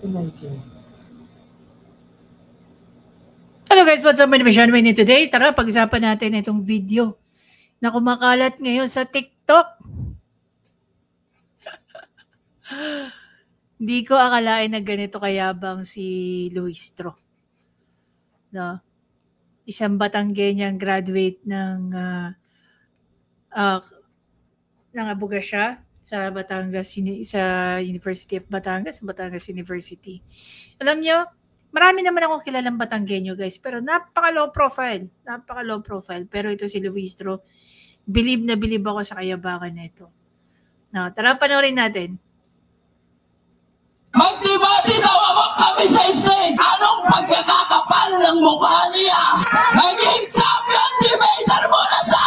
Hello guys, what's up? My name is Sean Wayne today. Tara, pag-usapan natin itong video na kumakalat ngayon sa TikTok. Hindi ko akalain na ganito kayabang si Luistro. No? Isang Batanggenyang graduate ng abogasya sa Batangas, sa University of Batangas, Batangas University. Alam nyo, marami naman akong kilalang Batanggenyo guys, pero napaka-low profile. Napaka-low profile. Pero ito si Luistro, bilib na bilib ako sa kayabangan nito. No, tara panoorin natin. Magdibati daw ako kami sa stage. Anong pagkakakapal ng mukha niya? Naging champion debater mo na siya.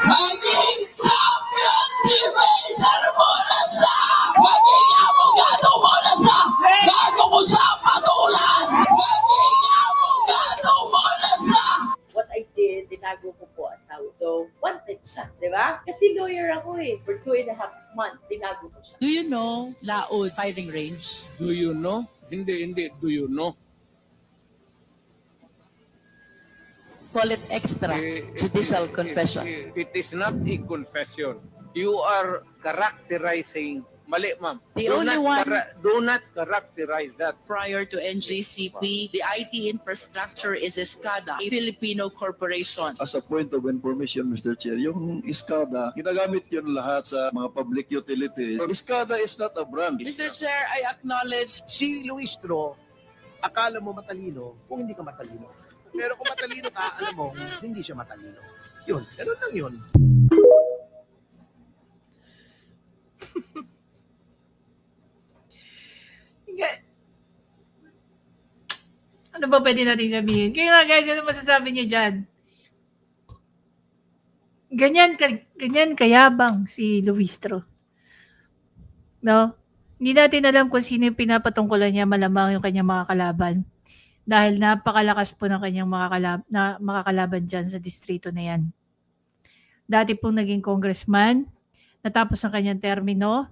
Naging champion debater mo na siya. Naging abogado mo na siya. Bago mo siya patulan. Naging abogado mo na siya. What I did, tinago ko po asawa. So, wanted siya, di ba? Kasi lawyer ako eh. For 2.5 months, tinago ko siya. Do you know Laod firing range? Do you know? Hindi. Do you know? Call it extra judicial confession. It is not a confession. You are characterizing. Mali, ma'am. Do not characterize that. Prior to NJCP, the IT infrastructure is Escada, a Filipino corporation. As a point of information, Mr. Chair, yung Escada, ginagamit yun lahat sa mga public utilities. Escada is not a brand. Mr. Chair, I acknowledge Si Luistro, akala mo matalino kung hindi ka matalino. Pero kung matalino ka, alam mo, hindi siya matalino. Yun, ganun lang yun. Ano ba pwede natin sabihin? Kaya nga guys, ano masasabi niyo dyan? Ganyan kayabang si Luistro. No? Hindi natin alam kung sino yung pinapatungkulan niya, malamang yung kanyang mga kalaban. Dahil napakalakas po ng kanyang mga kalaban dyan sa distrito na yan. Dati pong naging congressman, natapos ang kanyang termino,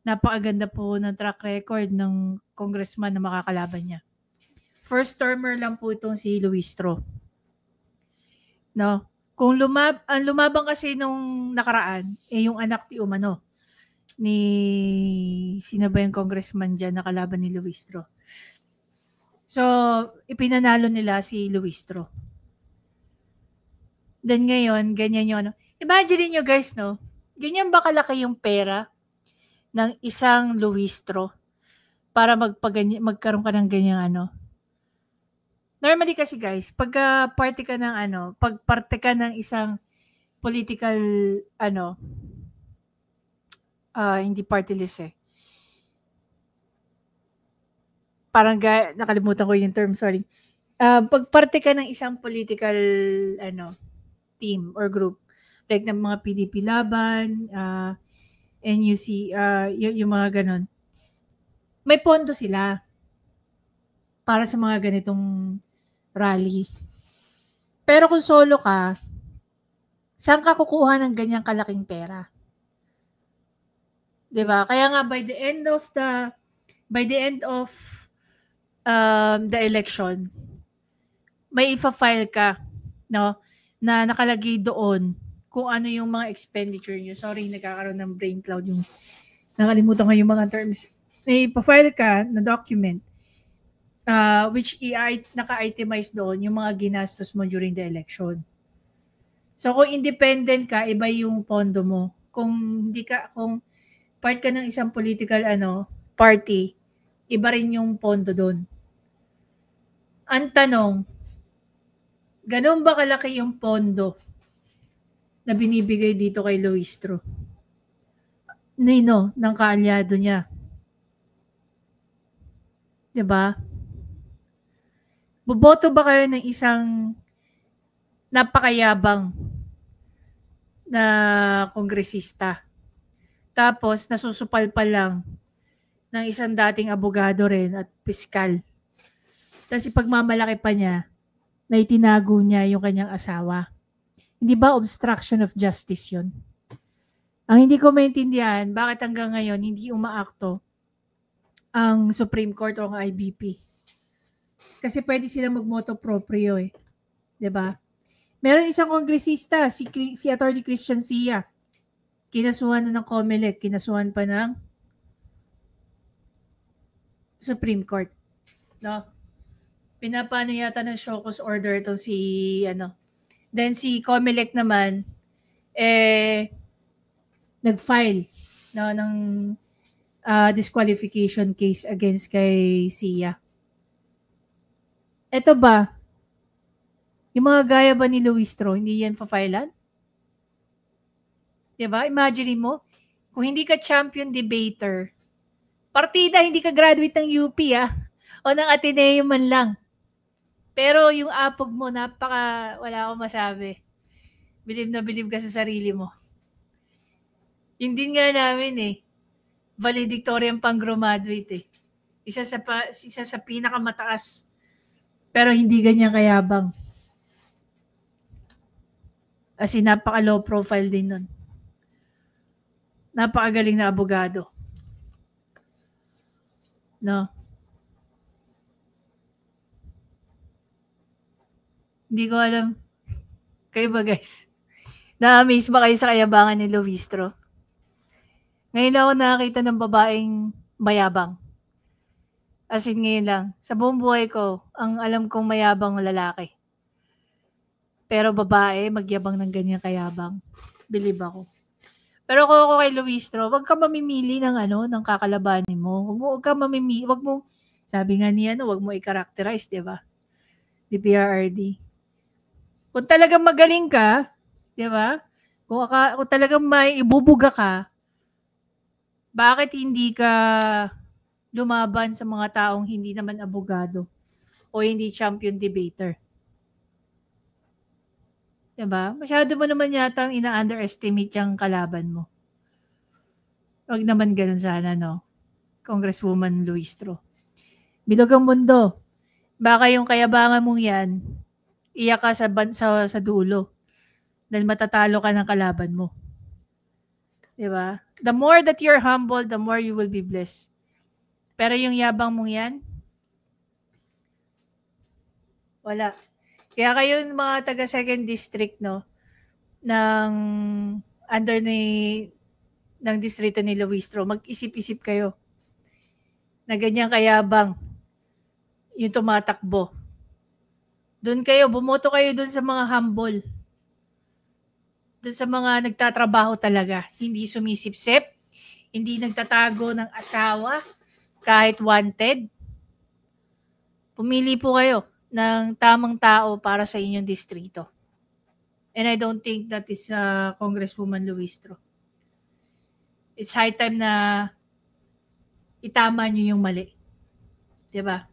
napakaganda po ng track record ng congressman na makakalaban niya. First termer lang po itong si Luistro. No? Kung ang lumabang kasi nung nakaraan, yung anak ni Umano, sino ba yung congressman dyan na kalaban ni Luistro? So, ipinanalo nila si Luistro. Then ngayon, ganyan yung ano. Imagine niyo guys, no? Ganyan ba kalaki yung pera ng isang Luistro para magkaroon ka ng ganyang ano? Normally kasi guys, pagka parte ka ng isang political hindi party list eh. Parang nakalimutan ko yung term, sorry. Pag parte ka ng isang political team or group, like ng mga PDP laban, NUC, yung mga ganon. May pondo sila para sa mga ganitong rally. Pero kung solo ka, saan ka kukuha ng ganyang kalaking pera? 'Di ba? Kaya nga by the end of the election, may ifa-file ka, no, na nakalagay doon kung ano yung mga expenditure niyo. Sorry, nagkakaroon ng brain cloud yung nakalimutan ko yung mga terms. May ipa-file ka na document which naka-itemize doon yung mga ginastos mo during the election. So, kung independent ka, iba yung pondo mo. Kung part ka ng isang political party, iba rin yung pondo doon. Ang tanong, ganun ba kalaki yung pondo na binibigay dito kay Luistro? Ng kaalyado niya. 'Di ba? Boboto ba kayo ng isang napakayabang na kongresista? Tapos nasusupal pa lang ng isang dating abogado rin at piskal. Tapos ipagmamalaki pa niya na itinago niya yung kanyang asawa. Hindi ba obstruction of justice yun? Ang hindi ko maintindihan, bakit hanggang ngayon hindi umaakto ang Supreme Court o ang IBP. Kasi pwede sila magmoto proprio eh. 'Di ba? Meron isang kongresista, si Attorney Christian Sia. Kinasuhan na ng COMELEC, kinasuhan pa ng Supreme Court. No? Pinapano yata ng show cause order to si Then si COMELEC naman nag-file ng disqualification case against kay Sia. Ito ba, yung mga gaya ba ni Luistro, hindi yan pa-filean? Diba? Imagine mo, kung hindi ka champion debater, partida, hindi ka graduate ng UP o ng Ateneo man lang. Pero yung apog mo, wala akong masabi. Believe na believe ka sa sarili mo. Yung din nga namin valedictorian pang graduate Isa sa pinakamataas. Pero hindi ganyan kayabang. As in, napaka-low profile din nun. Napakagaling na abogado. No? Hindi ko alam. Kayo ba guys? Na-amaze ba kayo sa kayabangan ni Luistro? Ngayon lang ako nakakita ng babaeng mayabang. As in ngayon lang. Sa buong buhay ko, ang alam kong mayabang lalaki. Pero babae, magyabang ng ganyan kayabang. Believe ako. Pero kung ako kay Luistro, wag ka mamimili ng ng kakalabanin mo. Wag ka mamimili, wag mo, sabi nga niya, wag mo i-characterize, di ba? Di PRRD. Kung talagang magaling ka, di ba? Kung talagang may ibubuga ka, bakit hindi ka lumaban sa mga taong hindi naman abogado o hindi champion debater? Diba? Masyado mo naman yata ina-underestimate yung kalaban mo. Wag naman ganun sana, no? Congresswoman Luistro. Bilog ang mundo. Baka yung kayabangan mong yan, iyak ka sa dulo. Dahil matatalo ka ng kalaban mo. Diba? The more that you're humble, the more you will be blessed. Pero yung yabang mong yan, wala. Kaya kayo mga taga 2nd District, no, ng under ng distrito ni Luistro, mag-isip-isip kayo na ganyan kayabang yung tumatakbo. Doon kayo, bumoto kayo doon sa mga humble. Doon sa mga nagtatrabaho talaga. Hindi sumisip-sip, hindi nagtatago ng asawa, kahit wanted. Pumili po kayo ng tamang tao para sa inyong distrito. And I don't think that is Congresswoman Luistro. It's high time na itama nyo yung mali. Diba?